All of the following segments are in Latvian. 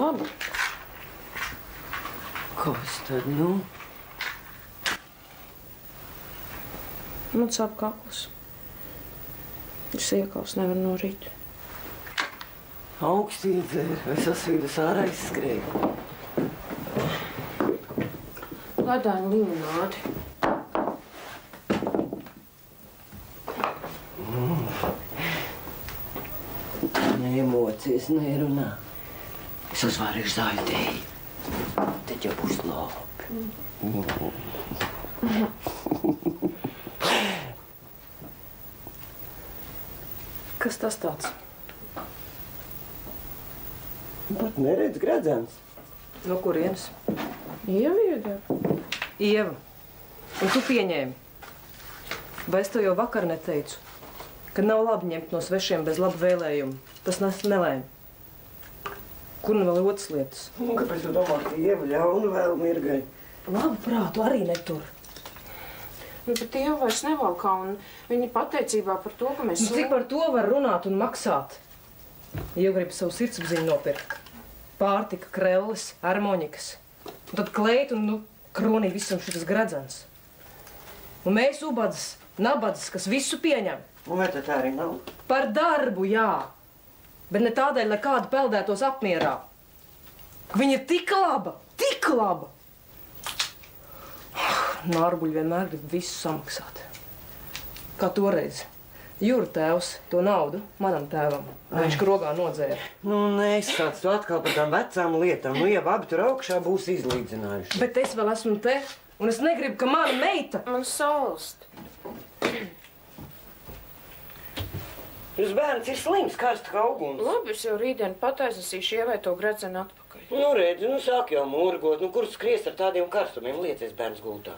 labi. Kas tad, nu? Man sāp kakls. Es iekals nevaru no rīta. Augsti iedzēra, vai sasvīdus ārā izskrēja? Ledāna limonādi. Ne emocijas, nerunā. Es uzvārīšu zāļu tēju. Tad jau būs labi. Kas tas tāds? Pat neredz gredzens. No kurienes? Ieva iedēja. Ieva, un tu pieņēmi. Vai es tev jau vakar neteicu, ka nav labi ņemt no svešiem bez labu vēlējumu? Tas nes nelēm. Kur nu vēl otras lietas? Kāpēc tu domā, ka Ieva ļaunu vēl mirgai? Labu prātu arī netur. Bet Ieva vairs nevalkā, un viņa pateicībā par to, ka mēs... Cik par to var runāt un maksāt? Ieva grib savu sirdsapziņu nopirkt. Pārtika, krellis, harmonikas. Un tad kleit un, kronī visam šitas gredzens. Un mēs ubadzes, nabadzes, kas visu pieņem. Un vai tā arī nav? Par darbu, jā. Bet ne tādēļ, lai kādu peldētos apmierā. Viņa ir tik laba, tik laba. Nārbuļi vienmēr grib visu samaksāt. Kā toreiz. Jūra tēvs to naudu manam tēvam. Viņš krogā nodzēra. Nu, nesāc tu atkal par tām vecām lietām. Nu, ja abi tur augšā būs izlīdzinājuši. Bet es vēl esmu te, un es negribu, ka mana meita... Man salst. Jūs bērns ir slims, karsta kā uguns. Labi, es jau rītdien pataisīšu Ievai to gredzenu atpakaļ. Nu, redzi, nu sāk jau murgot. Nu, kur skries ar tādiem karstumiem liecies bērns gultā?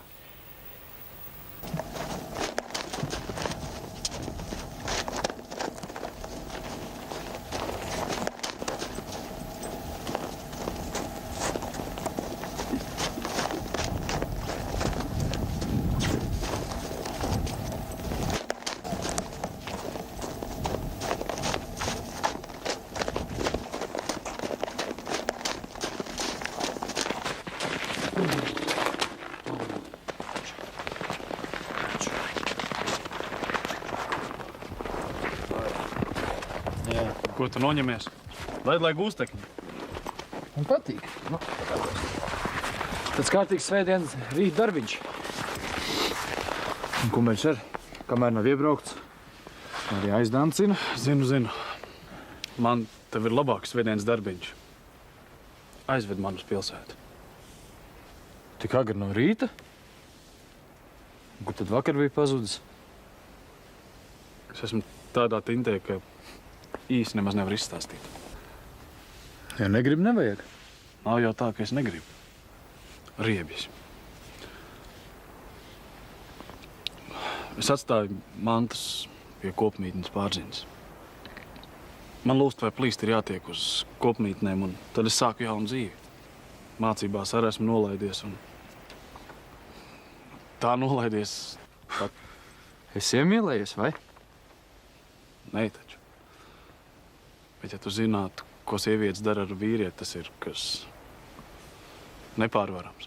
Ko tu noņemies? Lai gūstekņi. Man patīk. Nu, tāds kārtīgs svētdienas rīt darbiņš. Un ko mēs ar? Kamēr nav iebraukts, arī aizdancina. Zinu. Man tev ir labāks svētdienas darbiņš. Aizved man uz pilsētu. Tik agri no rīta? Kur tad vakar bija pazudis? Es esmu tādā tintē, ka īsti nemaz nevar izstāstīt. Ja negribu, nevajag. Nav jau tā, ka es negribu. Riebis. Es atstāju mantas pie kopmītnes pārziņas. Man lūst vai plīst ir jātiek uz kopmītnēm, un tad es sāku jaunu dzīvi. Mācībās arī esmu nolaidies, un tā nolaidies. Es iemīlējies, vai? Nē, taču. Bet ja tu zinātu, ko sievietes dara ar vīrieti, tas ir kas nepārvarams.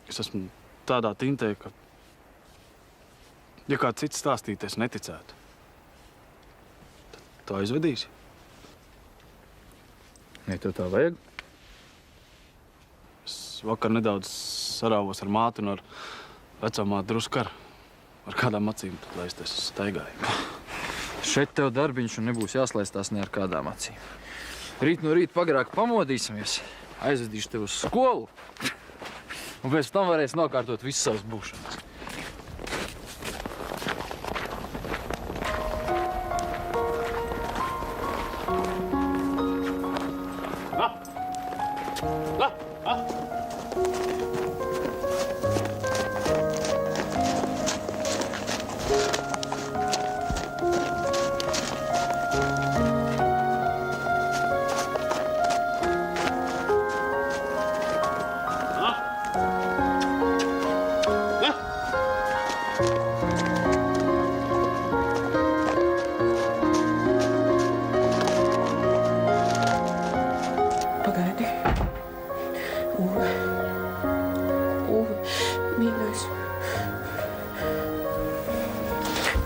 Es esmu tādā tintē, ka ja kāds cits stāstītu, es neticētu. Tad tu aizvedīsi. Ja tev tā vajag? Es vakar nedaudz sarāvos ar māti un ar vecāmāti drusku ar kādām acīm, tad lai es staigāju. Šeit tev darbiņš un nebūs jāslaistās ne ar kādām acīm. Rīt no rīta pagrāk pamodīsimies, aizvedīšu tev uz skolu, un pēc tam varēs nokārtot visas savas būšanas.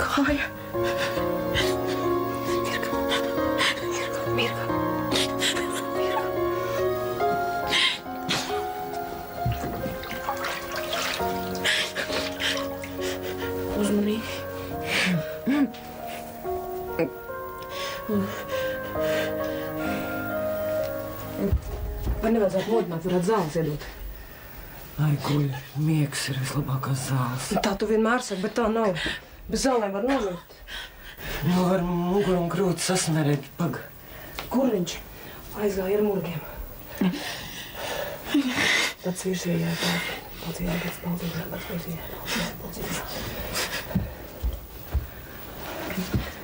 Kāja. Mirga. Uzmanīgi. Vai nevajadzētu modināt, varētu zāles iedot? Ai, guļ, miegs ir vislabākās zāles. Tā tu vienmēr saki, bet tā nav. Bez zālēm var nomirt. Nu, var muguru un krūti sasmerēt. Pag. Kur viņš? Aizgāja ar murgiem. Tāds vīrs iejāja. Paldies.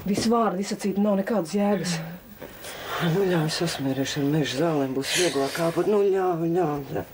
Visi vārdi izsacīti nav nekādas jēgas. Nu, ļauj sasmērēšu ar meža zālēm, būs vieglāk kāpot. Nu, ļauj.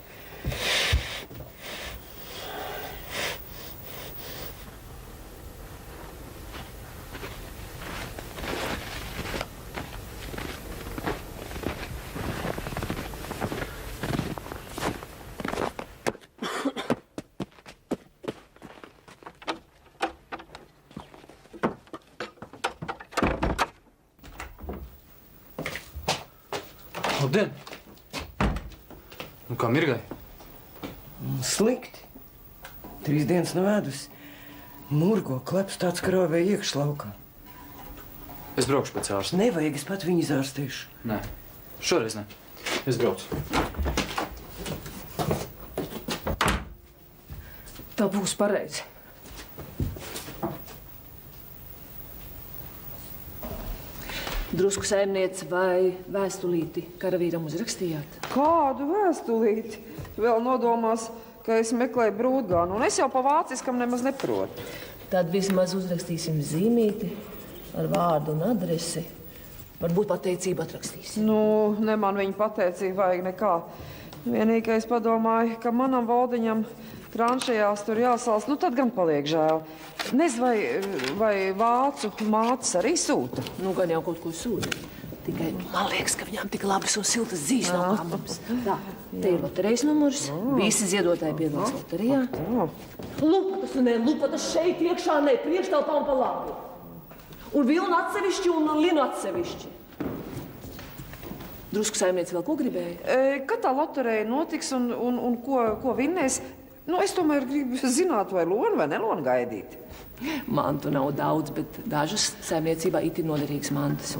Labdien! Nu, kā Mirgai? Slikti. 3 dienas nav ēdusi. Murgo kleps tāds, ka rāvēja iekšlaukā. Es braukšu pēc ārsta. Nevajag, es pat viņu izārstēšu. Nē, šoreiz ne. Es braucu. Tā būs pareizi. Drusku saimniece vai vēstulīti karavīram uzrakstījāt? Kādu vēstulīti? Vēl nodomās, ka es meklēju brūdgānu, un es jau pa vāciskam nemaz neprotu. Tad vismaz uzrakstīsim zīmīti ar vārdu un adresi. Varbūt pateicību atrakstīsim. Nu, ne man viņa pateicība vajag nekā. Vienīgais padomāju, ka manam valdiņam tranšajās tur jāsals, nu tad gan paliek žēl. Nezinu, vai vācu mātes arī sūta? Nu, gan jau kaut ko sūta. Tikai man liekas, ka viņām tik labi siltas dzīves nav kā mums. Tā, te ir loterijas numurs. Visi ziedotāji piedalās loterijā. Lupatas un lupatas šeit iekšā, ne priekštelpā un pa labi. Un vilnu atsevišķi un linu atsevišķi. Drusku saimniece vēl ko gribēja? Kad tā loterija notiks un ko vinnēs, nu es tomēr gribu zināt, vai lonu vai nelonu gaidīt. Mantu nav daudz, bet dažas saimniecībā iti noderīgas mantas.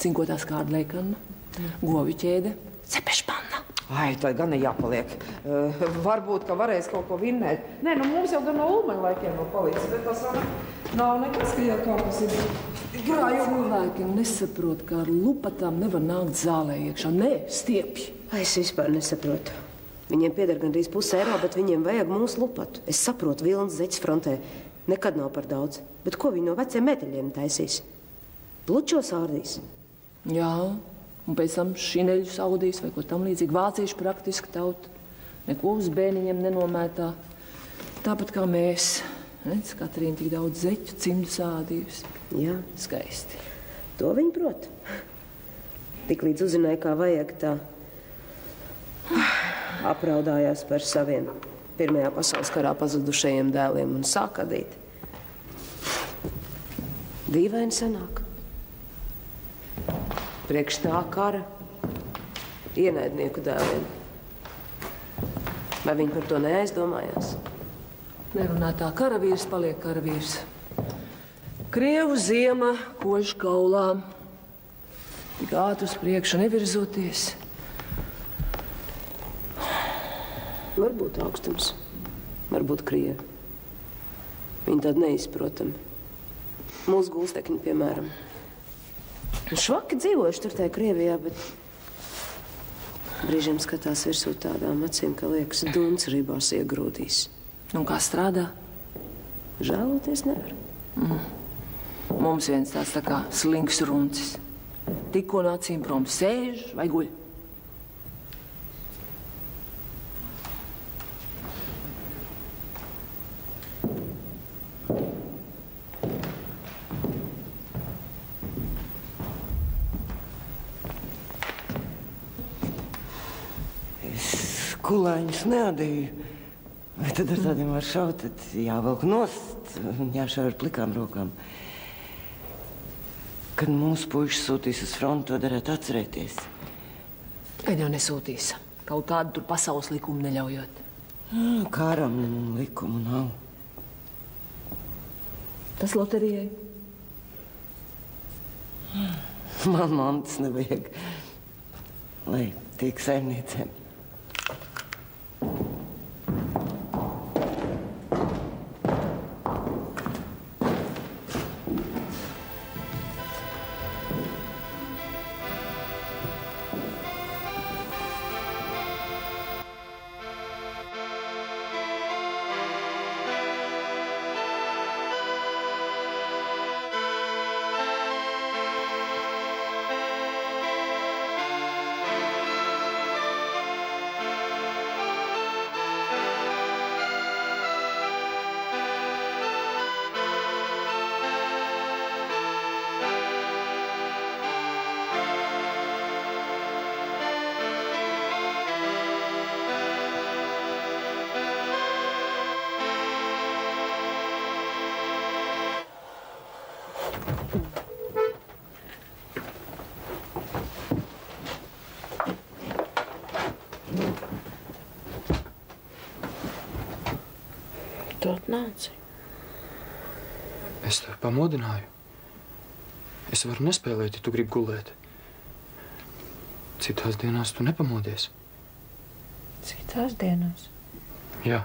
Cinkotās kārdleikanna, govju ķēde, cepešpanna. Ai, tā gan ir jāpaliek. Varbūt, ka varēs kaut ko vinnēt. Nē, nu mums jau gan no Ulmaņa laikiem nav palicis, bet tas nav nekas, ka jau kaut kas ir. Cilvēki nesaprot, ka ar lupatām nevar nākt zālē iekšā. Nē, stiepji. Es vispār nesaprotu. Viņiem pieder gandrīz €1, bet viņiem vajag mūsu lupatu. Es saprotu, vilnas zeķes frontē nekad nav par daudz. Bet ko viņi no veciem meteļiem taisīs? Blučos ārdīs? Jā, un pēc tam šineļus audīs vai ko tam līdzīgi. Vācieši praktiski tauta. Neko uz bēniņiem nenomētā. Tāpat kā mēs. Redz, Katrīna tik daudz zeķu cimdu sādījusi. Jā. Skaisti. To viņi prot. Tik līdz uzzināja, kā vajag, tā apraudājās par saviem Pirmajā pasaules karā pazudušajiem dēliem un sāk adīt. Dīvaini sanāk. Priekš tā kara ienaidnieku dēliem. Vai viņi par to neaizdomājās? Nerunātā karavīrs paliek karavīrs. Krievu ziema kož kaulā. Tik ātri uz priekšu nevirzoties. Varbūt augstums, varbūt krievi. Viņi tādi neizprotami. Mūsu gulstekņi, piemēram. Švaki dzīvojuši tur tajā Krievijā, bet brīžiem skatās virsū tādām acīm, ka liekas, duns rībās iegrūdīs. Un kā strādā? Žēloties nevar. Mums viens tāds tā kā slinks runcis. Tikko no acīm prom sēž vai guļ. Es kulāņus neadīju. Vai tad ar tādiem var šaut, tad jāvelk nost? galvot un jāšauj ar plikām rokām. Kad mūsu puiši sūtīs uz fronti, to darētu atcerēties. Kad jau nesūtīs. Kaut kādu tur pasaules likumu neļaujot. Kāram likumu nav. Tas loterijai. Man mantas nevajag, lai tiek saimniecēm. Tu atnāci. Es tevi pamodināju. Es varu nespēlēt, ja tu gribi gulēt. Citās dienās tu nepamodies. Citās dienās? Jā.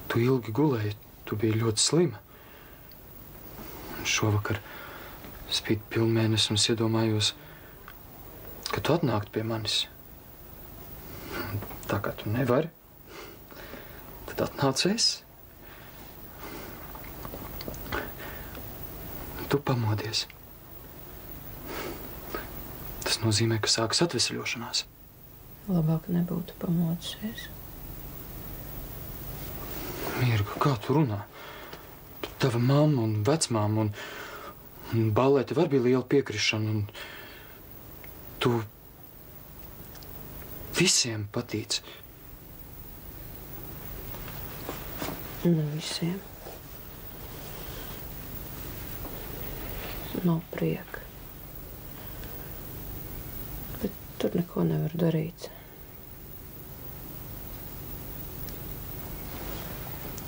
Tu ilgi gulēji, tu biji ļoti slima. Un šovakar spīd pilnmēnesis un es iedomājos, ka tu atnākt pie manis. Tā kā tu nevari, tad atnāc es. Tu pamodies. Tas nozīmē, ka sākas atvesļošanās. Labāk nebūtu pamodusies. Mirga, kā tu runā? Tava mamma un vecmāma un ballē tev arī bija liela piekrišana. Un tu visiem patīc. Ne visiem. Nav prieka. Bet tur neko nevar darīt.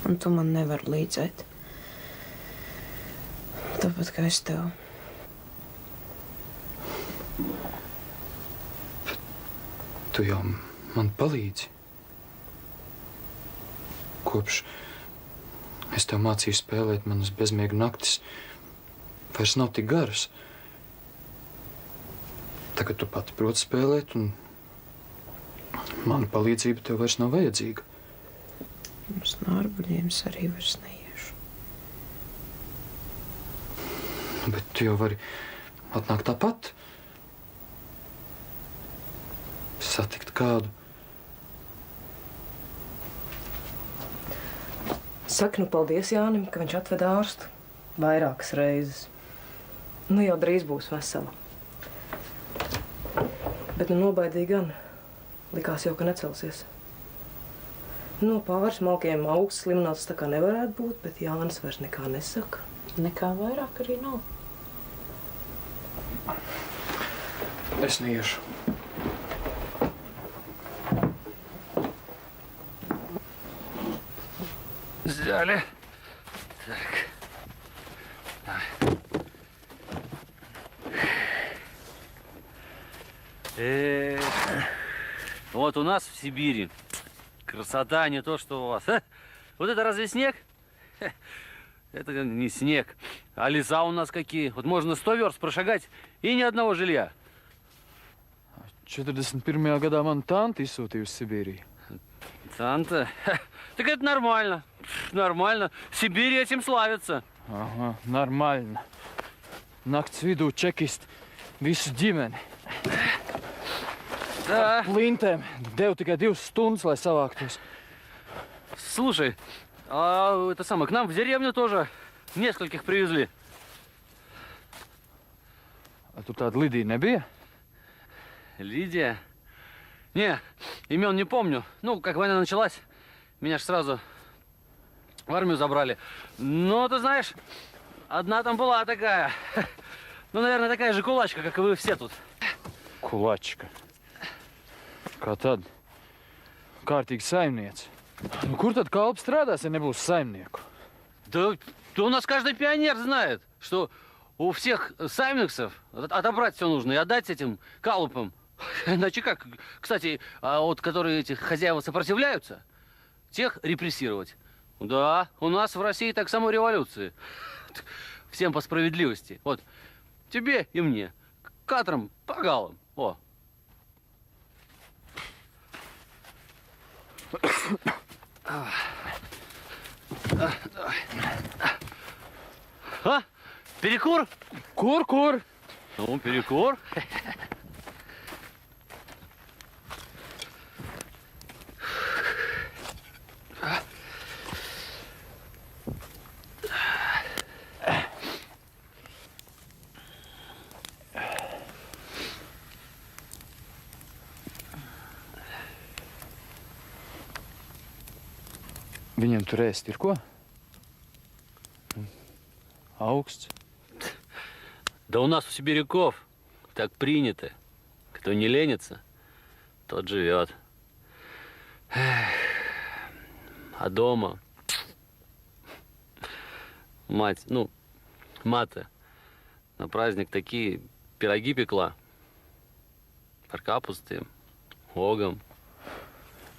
Un tu man nevari līdzēt. Tāpat kā es tev. Bet tu jau man palīdzi. Kopš es tev mācīju spēlēt, manas bezmiega naktis vairs nav tik garas. Tagad tu pati proti spēlēt, un mana palīdzība tev vairs nav vajadzīga. Uz nārbuļiem arī vairs neiešu. Bet tu jau vari atnākt tāpat. Satikt kādu. Saka, nu paldies Jānim, ka viņš atveda ārstu vairākas reizes. Nu jau drīz būs vesela. Bet nu nobaidīja gan. Likās jau, ka necelsies. No pāris malkiem augsts slimnācis tā kā nevarētu būt, bet Jānis vairs nekā nesaka. Nekā vairāk arī nav. Es neiešu. Взяли. Так. Вот у нас в Сибири красота не то, что у вас. Вот это разве снег? Это не снег. А леса у нас какие. Вот можно 100 верст прошагать и ни одного жилья. 41. gadā man tanti izsūtīja uz Sibīriju. Танта? Так это нормально. Нормально. Сибирь этим славится. Aha, нормально. Nakts vidū čekist visu ģimeni. Да. Lintēm devu tikai 2 stundas, lai savāktos. Слушай, а это самое, к нам в деревню тоже нескольких привезли. А тут tāda Lidija nebija? Лидия? Не, имен не помню. Ну, как война началась, меня ж сразу в армию забрали. Но, ты знаешь, одна там была такая. Ну, наверное, такая же кулачка, как и вы все тут. Kulačka. Kā tad? Kārtīgi saimniece. Nu, kur tad kalps strādās, ja nebūs saimnieku? Да у нас каждый пионер знает, что у всех саймниксов отобрать все нужно и отдать этим калупам. Иначе как? Кстати, а вот которые этих хозяева сопротивляются, тех репрессировать. Да, у нас в России так самой революции. Всем по справедливости. Вот, тебе и мне. Катрам по галам. О. А? Перекур? Kur? Ну, перекур. Viņam tur ēst ir ko? Augsts. Да у нас у сибиряков так принято. Кто не ленится, тот живет. А дома мать, мать на праздник такие пироги пекла. Par капустой, огом.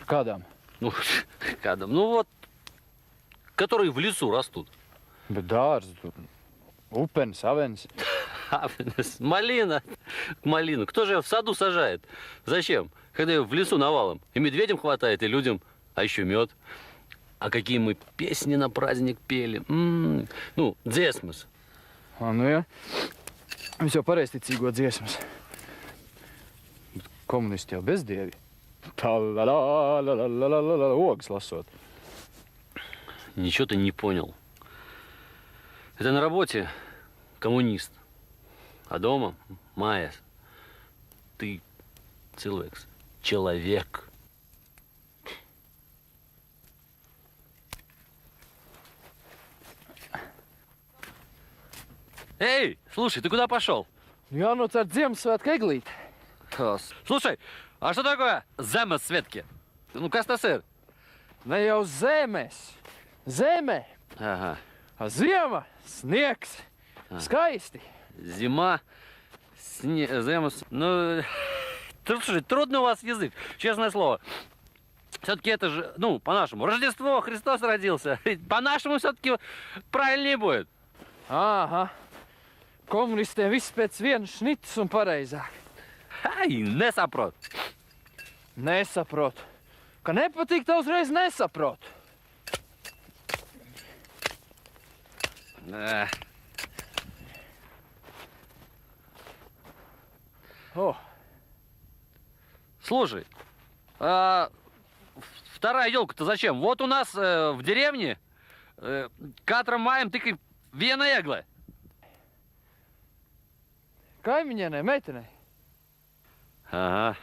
Kādām? Ну, кадам. Ну вот, которые в лесу растут. Bet dārzi tur. Upenis, avenis. Малина. Малину. Кто же ее в саду сажает? Зачем? Когда ее в лесу навалом. И медведям хватает, и людям. А еще мед. А какие мы песни на праздник пели. Ну, dziesmas. Nu jā. Mums jau pareizticīgo dziesmas. Bet komunisti jau bezdievi. Tā-la-la-la-la-la-la-la, ogas lasot. Ничего ты не понял. Это на работе коммунист. А дома Майя. Ты человек. Эй, слушай, ты куда пошел? Jānoc ar Ziemassvētku eglīti. Слушай, а что такое Ziemassvētki? Ну, kas tas ir? Ne jau zemes. Zeme. Ага. A ziema, sniegs. Skaisti. Зима, Земас. Ну, слушай, трудный у вас язык, честное слово. Все-таки это же, по-нашему, Рождество, Христос родился. По-нашему все-таки правильнее будет. Ага. Komunistiem viss pēc viena šnitas un pareizāk. Ai, nesaprot. Nesaprot. Ka nepatīk, tā uzreiz nesaprot. О. Слушай, вторая елка-то зачем? Вот у нас в деревне катрам маем тыкай viena egle. Kaimiņienei, meitenei. Ага.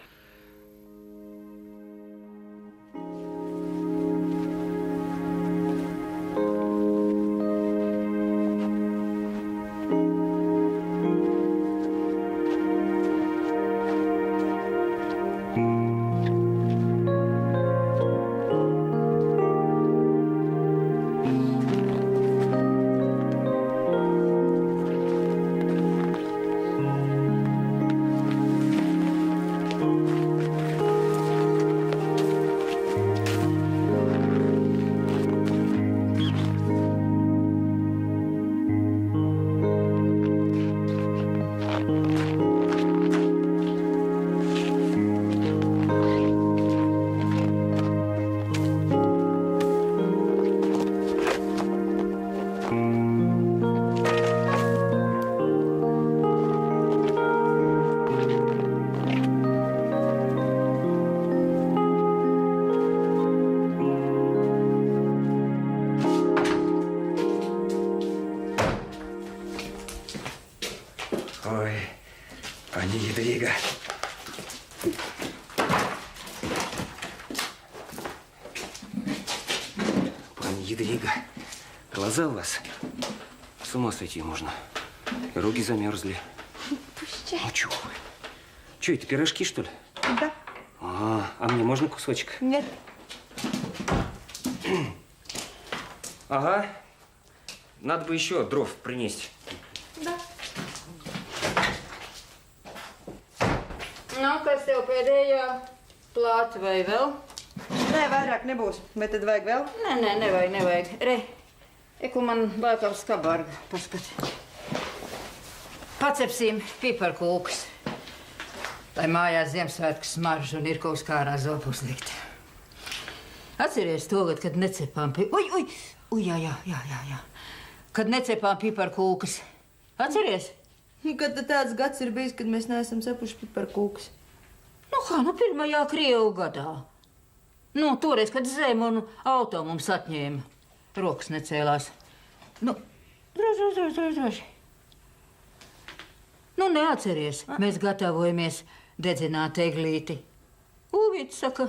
Ой, пани Едвига. Пани Едвига. глаза у вас. С ума сойти можно. И руки замерзли. Пусти. Ну, чего вы? Че, это пирожки, что ли? Да. А мне можно кусочек? Нет. Ага. Надо бы еще дров принести. Да. Nu, kas tev pēdējā plāta vai vēl? Nē, vairāk nebūs. Bet tad vajag vēl? Nē, nevajag. Re, ko man laikams kabarga. Paskat. Pacepsim piparkūkas. Lai mājās Ziemassvētku smaržu un ir kaut kā ārā zopu uzlikt. Atceries to, kad necepām jā. Kad necepām piparkūkas. Atceries? Kad tāds gads ir bijis, kad mēs neesam cepuši piparkūkas? Nu, pirmajā Krievu gadā. Nu, toreiz, kad zeme un auto mums atņēma. Rokas necēlās. Nu, droši. Nu, neatceries. Mēs gatavojamies dedzināt eglīti. Uvīts saka,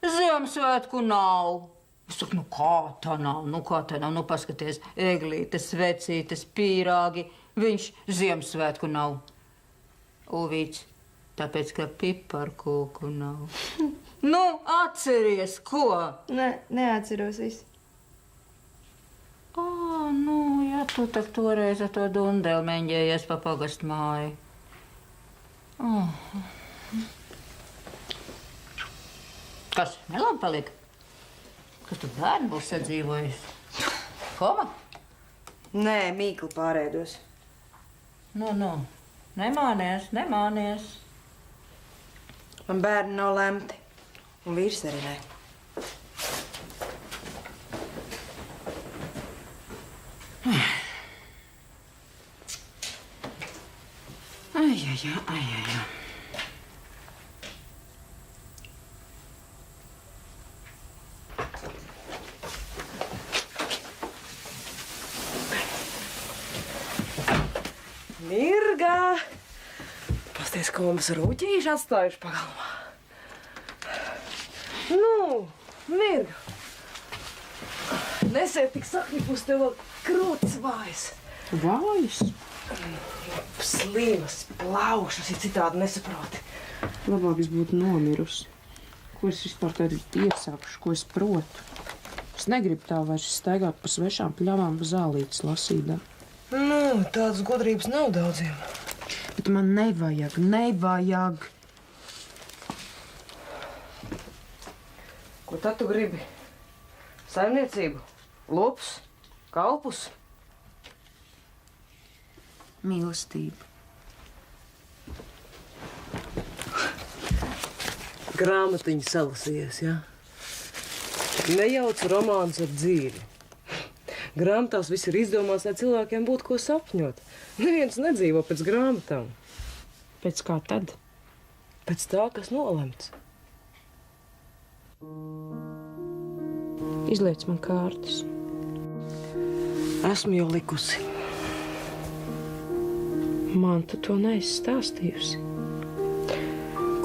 Ziemassvētku nav. Es saku, nu kā tā nav? Nu, paskaties, eglītes, svecītes, pīrāgi. Viņš Ziemassvētku nav. Uvīts, tāpēc, ka piparkūku nav. Nu, atceries, ko? Nē, neatceros visu. Nu, ja tu tak toreiz ar to dundeli meņģējies pa pagastu māju. Kas, nelabi palika? Kas tu bērni būs sadzīvojis? Koma? Nē, mīkli pārēdos. Nu, nemānies. Man bērni nav lemti. Un vīrs arī ne. Ai. Mirga! Pasties, ko mums rūķīši atstājuši pagalmā. Nu, Mirga! Nesiet tik sakņipus, tev vēl krūtis vājas. Vājas? Slimas, plaušas, ja citādi nesaproti. Labāk es būtu nomirusi. Ko es vispār tagad iesākuši, ko es protu? Es negribu tā vairs staigāt pa svešām pļavām zālītes lasīdam. Nu, tādas gudrības nav daudziem. Bet man nevajag. Ko tad tu gribi? Saimniecību? Lopus? Kalpus? Mīlestība. Grāmatiņu salasījies, jā? Nejauc romāns ar dzīvi. Grāmatās viss ir izdomāts, lai cilvēkiem būtu ko sapņot. Neviens nedzīvo pēc grāmatām. Pēc kā tad? Pēc tā, kas nolemts. Izliec man kārtas. Esmu jau likusi. Man tu to neesi stāstījusi.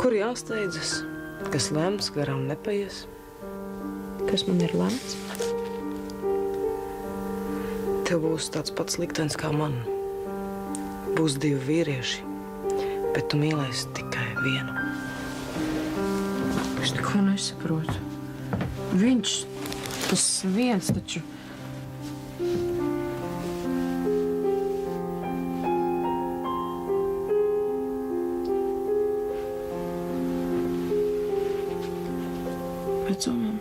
Kur jāsteidzas? Kas lems, garām nepaies? Kas man ir lemts? Tev būs tāds pats liktenis kā man. Būs 2 vīrieši, bet tu mīlēsi tikai vienu. Es neko nesaprotu. Viņš, tas viens taču... Vecumam.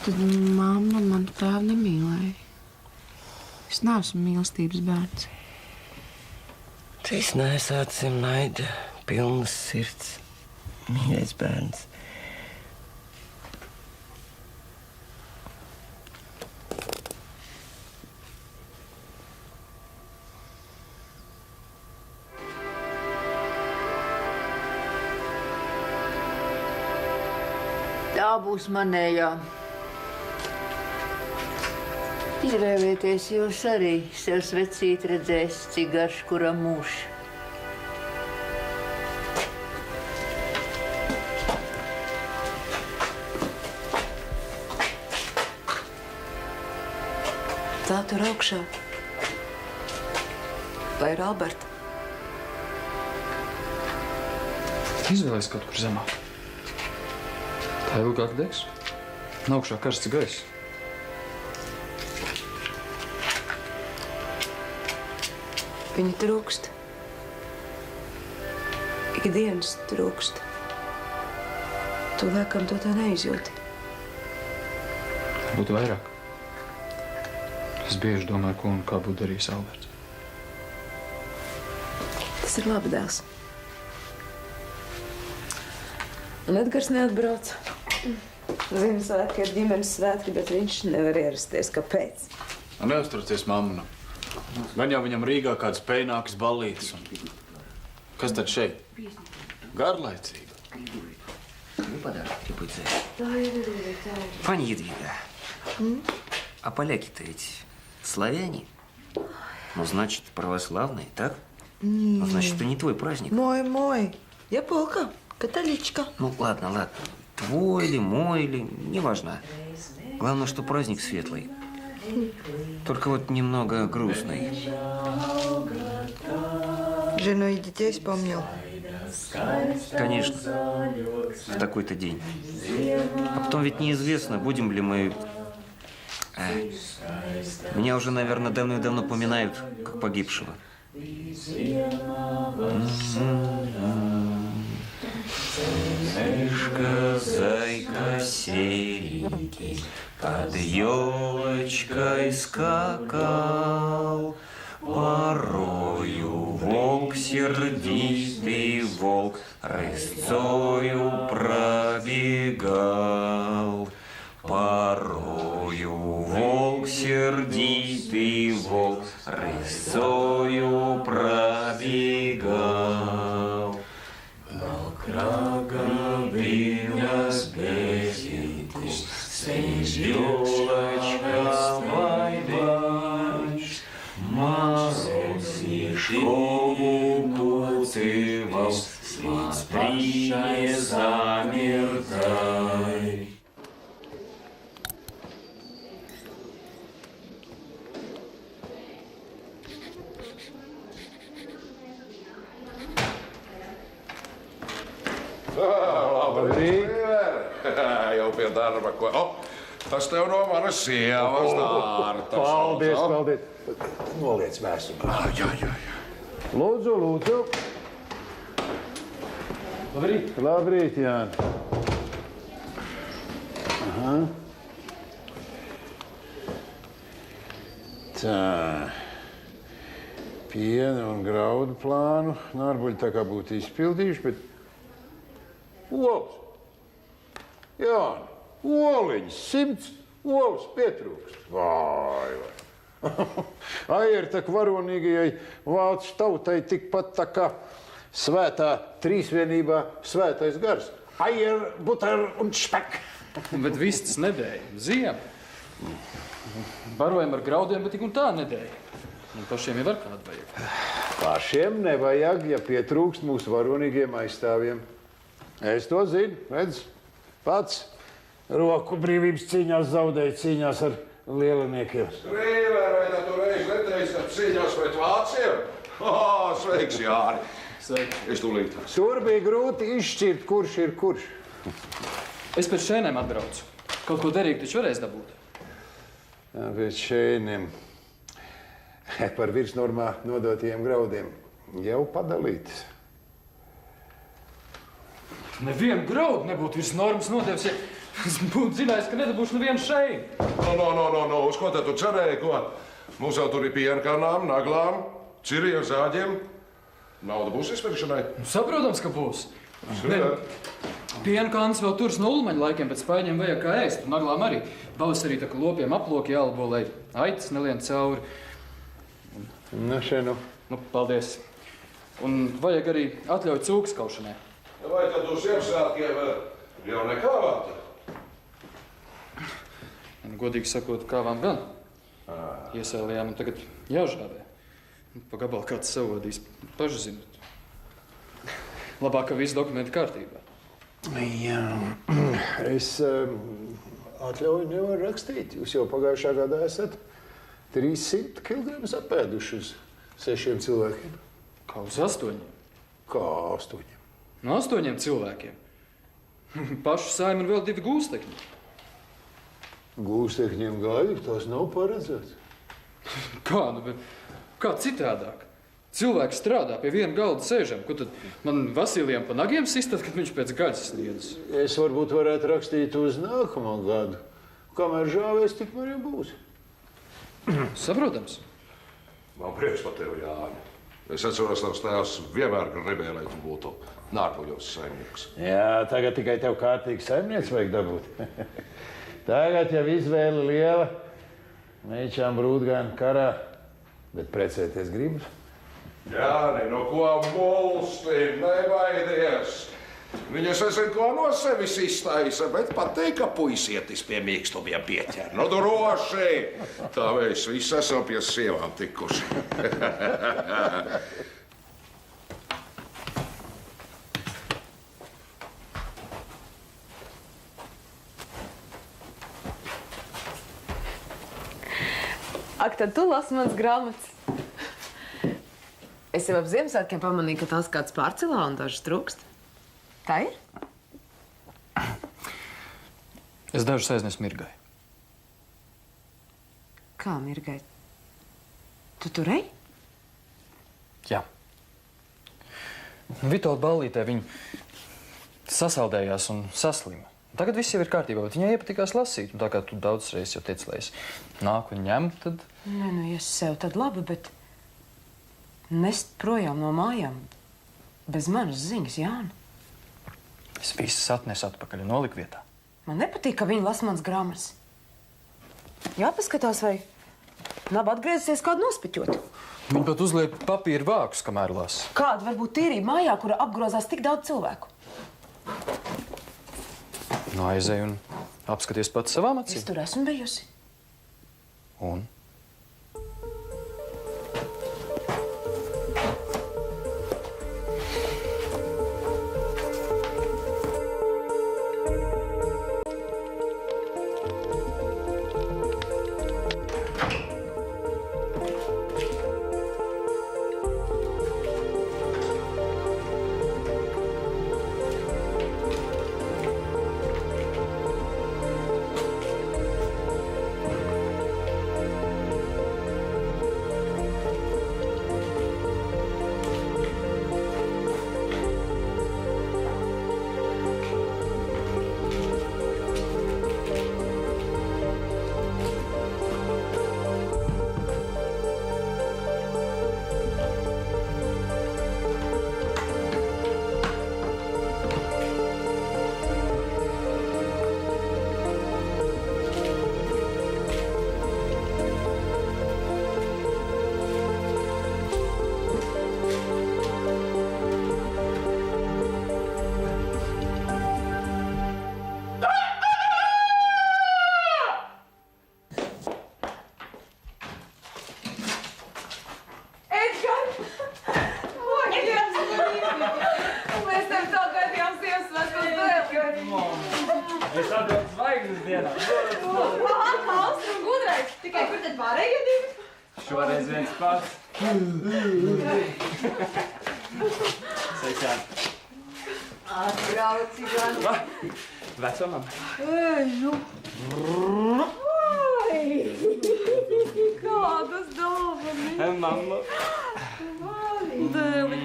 Tad mamma man tēvu nemīlēja. Es neesmu mīlestības bērns. Tu neesi acīm naida, pilnas sirds, mīļais bērns. Tā būs manējā. Izrēvieties, jūs arī sev svecīt redzēs, cik garš kuram mūžs. Tā tur augšā. Vai ir Alberta? Izvēlēs kaut kur zemāk. Tā ilgāk degs. Augšā karsts gaiss. Viņa trūkst. Ikdienas trūkst. Tu laikam to tā neizjūti. Būtu vairāk. Es bieži domāju, ko un kā būtu darījis Alberts. Tas ir labi, dēls. Un Edgars neatbrauc. Ziemassvētki ir ģimenes svētki, bet viņš nevar ierasties. Kāpēc? Neuzturcies, mamma. Gan jau viņam Rīgā kāds pēnāks ballītis. Kas tad šeit? Garlaicīgi. Ну, подарки прибыть. Пани Едвига, а поляки-то ведь славяне? Ну, значит, православные, так? Ну, значит, это не твой праздник. Мой. Я полка, католичка. Ну, ладно. Твой или мой, или неважно. Главное, что праздник светлый. Только вот немного грустный. Жену и детей вспомнил. Конечно. В такой-то день. А потом ведь неизвестно, будем ли мы... Меня уже, наверное, давно поминают как погибшего. Зайка, зайка серенький, под елочкой скакал. Порою волк, сердитый волк, рысцою пробегал. Порою волк, сердитый волк, рысцою пробегал. Крагавила с бесенку, с елочка байдач. Мороз снежком укутывал, смотри, не замерзай. Labrīt! Jau pie darba, ko... Tas tev no manas sievas dārtas. Paldies. Noliec mēsumu. Jā. Lūdzu. Labrīt, Jāni. Aha. Tā. Piena un graudu plānu Nārbuļi tā kā būtu izpildījuši, bet... Olas. Jāni, oliņas, 100 olas pietrūkst. Vai. Aier tak varonīgajai vācu tautai tikpat tā kā svētā trīsvienībā svētais gars. Aier, buter un špek. Bet viss tas nedēļa. Ziema. Barojam ar graudiem, bet tik un tā nedēļa. Un pašiem jau var kādu vajag. Pašiem nevajag, ja pietrūkst mūsu varonīgiem aizstāvjiem. Es to zinu, redz, pats roku brīvības cīņās zaudēju cīņās ar lieliniekiem. Rīver, vai tu reiz neteici, ka cīņās pret vāciem? Sveiks, Jāni. Sveiks. Es tūlīt. Tur bija grūti izšķirt, kurš ir kurš. Es pēc šēnēm atbraucu. Kaut ko derīgu taču varēs dabūt. Jā, pēc šēniem. Par virsnormā nodotiem graudiem jau padalītas. Nevienu graudu nebūtu virs normas nodevis, ja es būtu zinājis, ka nedabūšu nevienu šeinu. No, uz ko tad tu cerēji, ko? Mums jau tur ir pienkarnām, naglām, ciriem, zāģiem. Nauda būs izpirkšanai? Saprotams, ka būs. Pienkāns vēl turas no ulmaņa laikiem, bet spaiņiem vajag kā ēst. Naglām arī. Pavasarī tā kā lopiem aploki jālabo, lai aitas nelien cauri. Nu. Paldies. Un vajag arī atļauju cūkas kaušanai. Vai tad uz Ziemassvētkiem jau nekāvāt? Godīgi sakot, kāvām gan. Iesēlījām un tagad jāžāvē. Pa gabalu kāds savodīs, paši zinot. Labāk, ka visi dokumenti kārtībā. Jā, es atļauju nevaru rakstīt. Jūs jau pagājušā gadā esat 300 kg apēduši uz 6 cilvēkiem. Kā uz 8? Kā 8? No 8 cilvēkiem. Pašu saimi ir vēl 2 gūstekņi. Gūstekņiem gaļu, tas nav paredzēts. Kā, kā citādāk? Cilvēks strādā pie viena galda sēžam. Ko tad man Vasilijam pa nagiem sistat, kad viņš pēc gaļas sniedzas? Es varbūt varētu rakstīt uz nākamo gadu. Kamēr žāvēs, tikmēr jau būs. Saprotams. Man prieks par tevi, Jāni. Es atceros, tavs tēvs vienmēr gribēja, lai tu būtu nākamajos saimnieks. Jā, tagad tikai tev kārtīgi saimnieks vajag dabūt. Tagad jau izvēle liela. Meičām brūt gan karā, bet precēties gribas. Jāni, no ko mulsti, nebaidies. Viņas esam ko no sevis iztaisa, bet pateik, ka puisietis pie mīkstumiem pieķer. Nu, droši! Tā mēs visi esam pie sievām tikuši. Ak, tad tu lasi mans grāmatas. Es jau ap Ziemassvētkiem pamanīju, ka tās kāds pārcelā un dažas trūkst. Tā ir? Es dažus aiznesu Mirgai. Kā Mirgai? Tu tur ej? Jā. Vitolda ballītē viņa sasaldējās un saslima. Tagad viss jau ir kārtībā, bet viņai iepatikās lasīt. Un tā kā tu daudz reizes jau teici, lai es nāku un ņemu, tad... Nē, nu, ja es sev tad labi, bet nest projām no mājām bez manas ziņas, Jāni. Es visas atnesu atpakaļ un noliku vietā. Man nepatīk, ka viņi lasa mans grāmatas. Jāpaskatās, vai nav atgriezusies kādu nospiķot. Viņi pat uzliek papīra vākus, kamēr lasa. Kāda var būt tīrība mājā, kura apgrozās tik daudz cilvēku? Nu, aizej un apskaties pats savām acīm. Es tur esmu bijusi. Un? Šoreiz viens pats. Sveicāt. Atbrauci gan. Vecumam. Ei, nu. Ai, kādas dāvanas. Mamma. Dēli.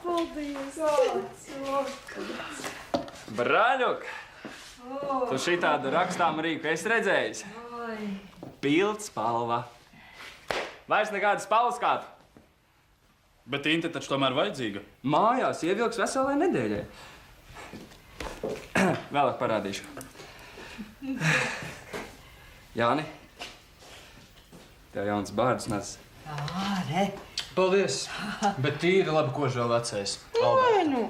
Paldies. Brāļuk, tu šitādu rakstāmu rīku esi redzējis? Pildspalva. Vairs nekāda spalvaskāta. Bet inte taču tomēr vajadzīga. Mājās ievilks veselai nedēļai. Vēlāk parādīšu. Jāni, tev jauns bārds nes. Re. Paldies. Bet tīri labi koži vēl vecais. Vai nu?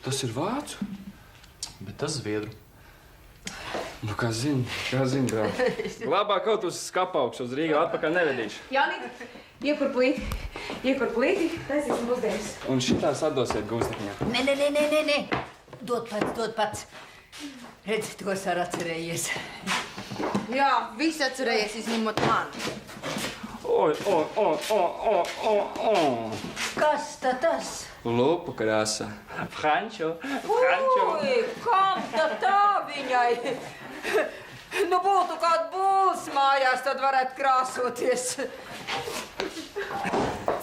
Tas ir vācu? Bet tas zviedru. Nu, kā zini, brāl. Labāk kaut uz skapaukšu, uz Rīgā atpakaļ nevedīšu. Jāni, iekur plīti, taisīsim pusdienas. Un šitās atdosiet gūstekņiem. Nē. Dod pats. Redzi, tos ar atcerējies. Jā, visi atcerējies, izņemot mani. Kas tas? Lupu krāsā. Frančo. Ui, kam tā viņai? Nu, būtu kāda būs mājās, tad varētu krāsoties.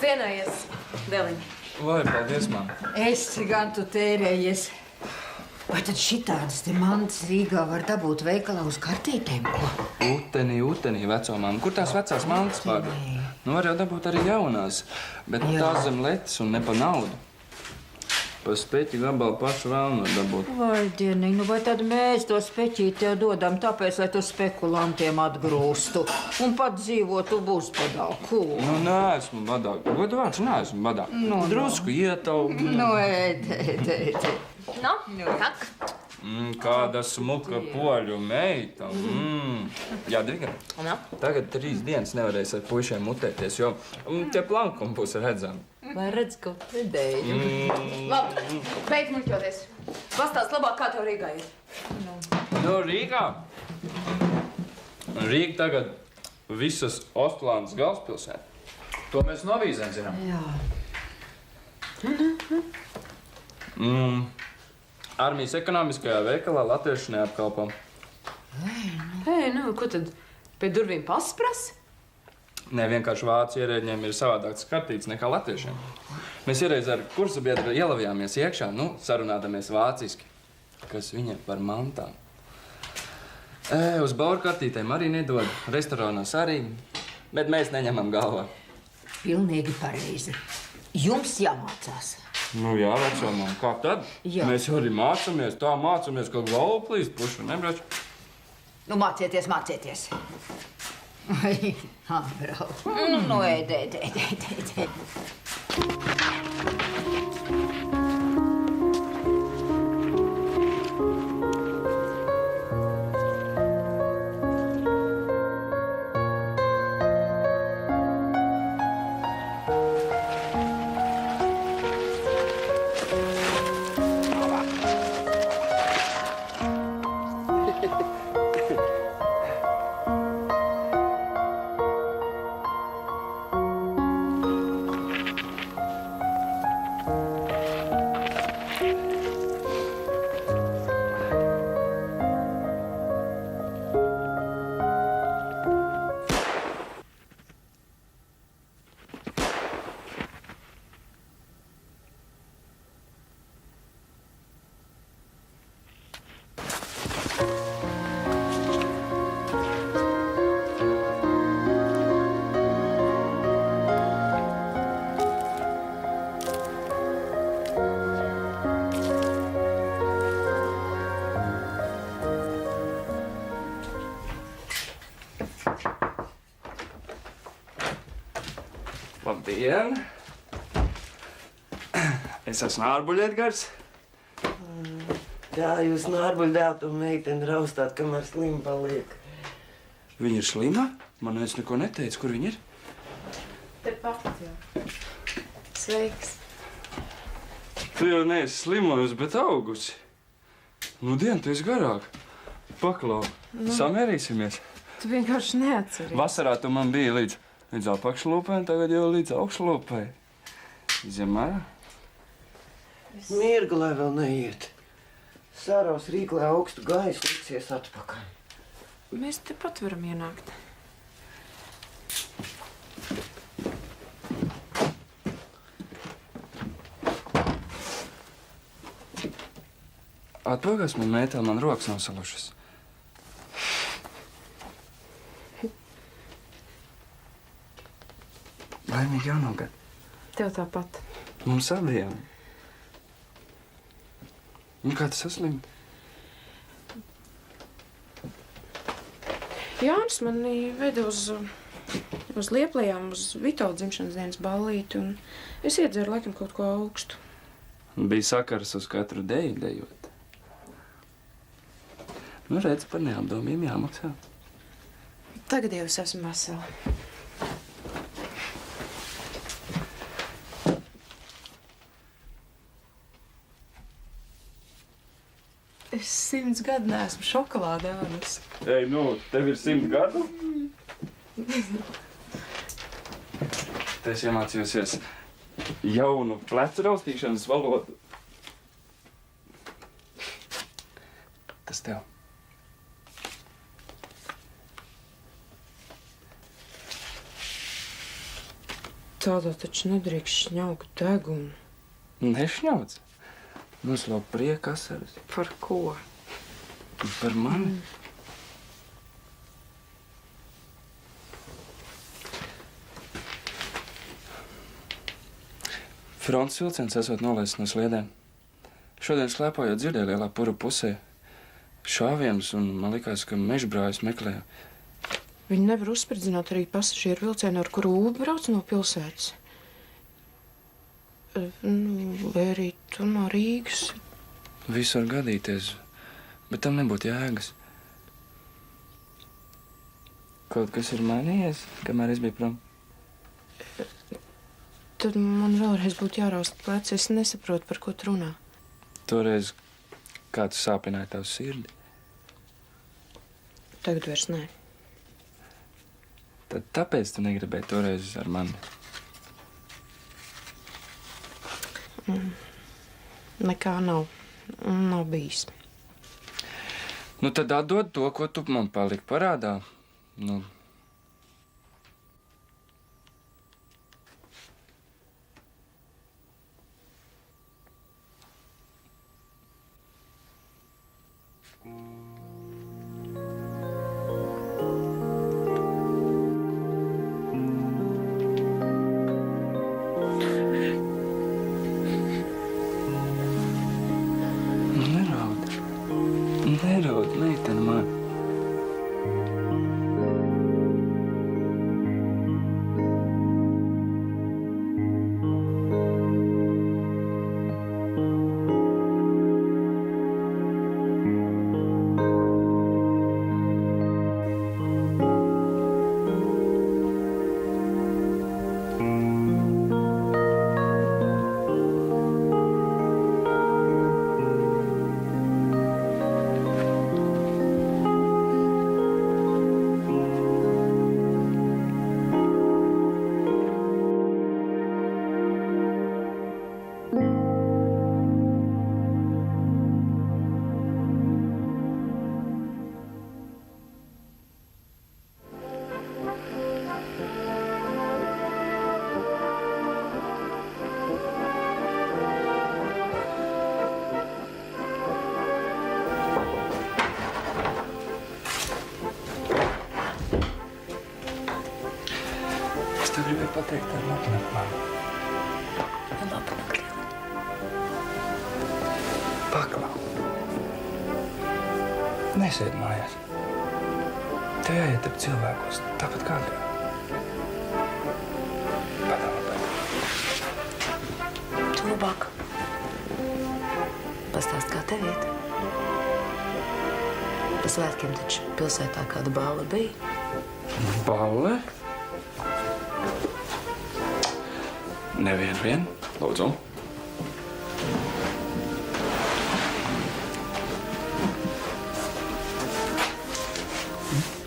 Cienājies, Deliņa. Vai, paldies, man. Es gan tu tērējies. Vai tad šitādas te mantas Rīgā var dabūt veikalā uz kartītēm, ko? Utenī, veco mammu. Kur tās vecās mantas pārdod? Nu, var jau dabūt arī jaunās, bet tās zem letes un ne pa naudu. Pa speķi gabalu pašu vēl var dabūt. Vai, Dieniņ, nu vai tad mēs to speķīti tev dodam tāpēc, lai tu spekulantiem atgrūstu un pat dzīvotu būspadāku? Nu, neesmu badāk. Godu vārds, neesmu badāk. Drusku ietaupu. Nu, ēd. Nu, tak. Kāda smuka poļu meita. Jā, Driga, tagad 3 dienas nevarēs ar puišiem mutēties, jo tie plankumi būs redzami. Lai redz, ko redēju. Labi, beidz muļķoties. Pastāst labāk, kā tev Rīgā ir. Nu, Rīgā? Rīga tagad visas Ostlānas galvaspilsēta. To mēs no avīzēm zinām. Jā. Armijas ekonomiskajā veikalā latvieši neapkalpo. Hei, nu, ko tad pie durvīm pasas prasa? Ne, vienkārši vācu ierēģiem ir savādāks kartīts nekā latviešiem. Mēs iereiz ar kursa biedru ielavījāmies iekšā, sarunādamies vāciski, kas viņiem par mantām. Uz bauru kartītēm arī nedod, restorānos arī, bet mēs neņemam galvā. Pilnīgi pareizi. Jums jāmācās. Nu jā, vecumā, kā tad? Jā. Mēs jau arī mācāmies, tā mācāmies, ka galva plīst, pušu nebrač. Nu, mācieties. Ai, brauc. Nu, ēd. Labdien! Es esmu Ārbuļa Edgars. Jā, jūs no Ārbuļa dēltu meiteni raustāt, kamēr slima paliek. Viņa ir slima? Man viens neko neteica, kur viņa ir? Tepat, jā. Sveiks. Tu jau neesi slimojusi, bet augusi. Nu, dien, tu esi garāk. Paklau, samērīsimies. Tu vienkārši neatceries. Vasarā tu man biji līdz apakšlūpēm, tagad jau līdz augšlūpē. Ziemā? Mirga, lai vēl neiet. Sāraus rīklē augstu gaisu liksies atpakaļ. Mēs tepat varam ienākt. Atpakaļ man mētā, man rokas nav salušas. Laimīgi jauno gadu. Tev tāpat. Mums abiem. Un kā tu saslimt? Jānis mani veda uz Lieplējām, uz Vito dzimšanas dienas ballīti, un es iedzēru laikam kaut ko augstu. Bija sakars uz katru deju dejot. Nu, redz, par neapdomiem jāmaksā. Tagad jau es esmu vesela. Es 100 gadu neesmu šokolāde ēdus. Ei, nu, tev ir 100 gadu? Te esi iemācījusies jaunu plecu raustīšanas valodu. Tas tev. Tādā taču nedrīkst šņaukt degunu. Nešņauc. Noslaukt prieka asaras. Par ko? Par mani. Frontes vilciens esot nolaists no sliedēm. Šodien slēpojot dzirdēju lielā pura pusē šāvienus, un man likās, ka mežbrājus meklēju. Viņi nevar uzspridzināt arī pasažieru vilcienu, ar kuru Ūba brauc no pilsētas. Vai arī tu no Rīgas? Visu var gadīties, bet tam nebūtu jēgas. Kaut kas ir mainījies, kamēr es biju prom? Tad man vēlreiz būtu jārausta pleci. Es nesaprotu, par ko tu runā. Toreiz kāds sāpināja tavu sirdi. Tagad vairs nē. Tad tāpēc tu negribēji toreiz ar mani? Nekā nav. Nav bijis. Nu tad atdod to, ko tu man paliki parādā. Nu. Neraud, meitene man. Es tev gribēju pateikt ar labnakt, mamma. Labnakt, Paklau. Nesēd mājās. Tev jāiet ap cilvēkos, tāpat kā agrāk. Tu labāk. Pastāst, kā tev iet. Pa svētkiem taču pilsētā kāda balle bija. Balle? Nevien, lūdzu.